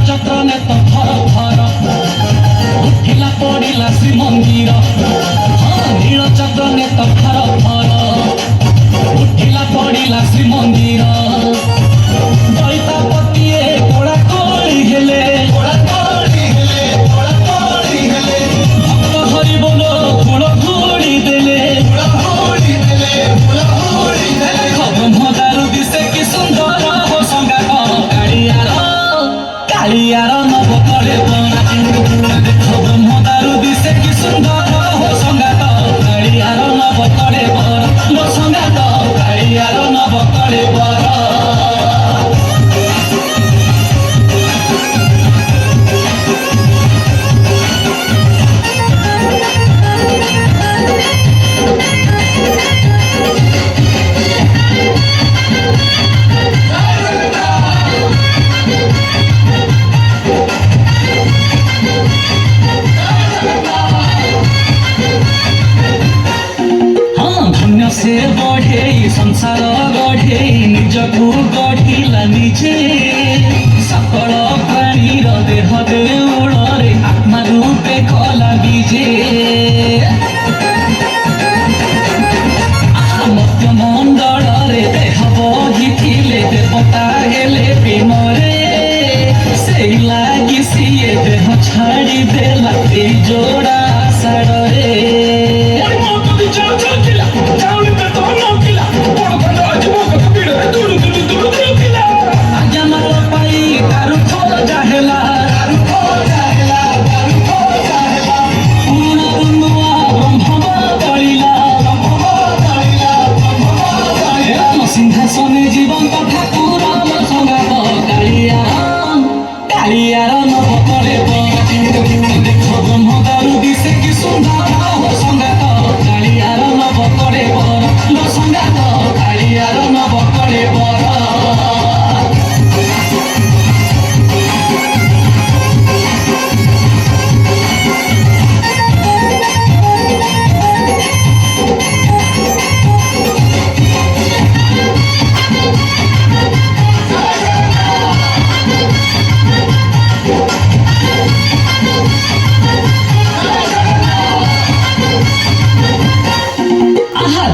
ଚକ୍ରନେ ତ ଥର ଥର ଉଠିଲା ପଡ଼ିଲା ଶ୍ରୀମନ୍ଦିର। ହଁ ନୀଳ ଚକ୍ରନେ ତ ଥର ଥର ଉଠିଲା ପଡ଼ିଲା ଶ୍ରୀମନ୍ଦିର। ଦଇତାପତିଏ କୋଳା କୋଳି ହେଲେ ଭକ୍ତ ହରି ବୋଲ ଫୁଳ ଫୁଳି ଦେଲେ। ବ୍ରହ୍ମଦାରୁ ଦିଶେ କି ସୁନ୍ଦର ହୋ ସଙ୍ଗାତ କାଳିଆର ନବକଳେ ବଣା। ଦେଖ ବ୍ରହ୍ମଦାରୁ ଦିଶେ କି ସୁନ୍ଦର ହୋ ସଙ୍ଗାତ କାଳିଆର ନବକଳେ ବର। ମୋ ସଙ୍ଗାତ କାଳିଆର ନବକଳେ ବର। से बढ़े संसार गढ़े निजकू गढ़िला निजे। सकल प्राणीर देह देउଳରେ आत्मा रूपे कला बीजे। मध्य मंडଳରେ देह बहिथिले देवता हेले प्रेमरे। सेई लागि सिए देह छाड़ी देला एई जोड़ा आषाढ़रे। সিংহাসনে জীবন্ত ঠাকুর সঙ্গাত কালিয়ার নবকলে বরা। দেখ ব্রহ্মদারু দিশে কি সুন্দর সঙ্গাত কালিয়ার নবকলে বরা। সঙ্গাত কালিয়ার নবকলে বরা।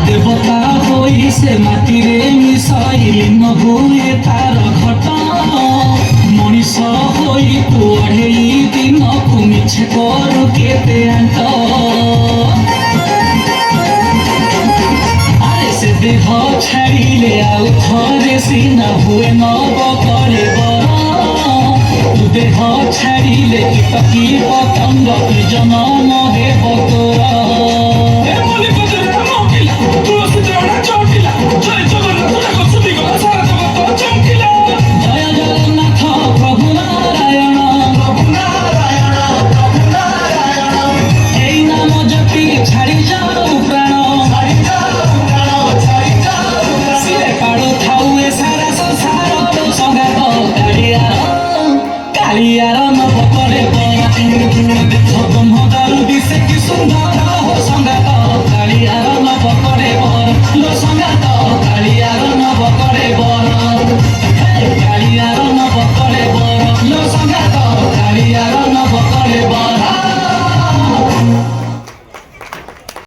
देवता होई से माटिरे मिसाइली न हुए तार घट। मनीष होई तू अढ़ेई दिन को मिछे करू केते आंट। आरे से देह छाड़िले आउ थरे सिना हुए नबकले बर। तू देह छाड़िले कीटकी पतंग की जनम हेब तोर। तुलसी चौड़ा चौकिला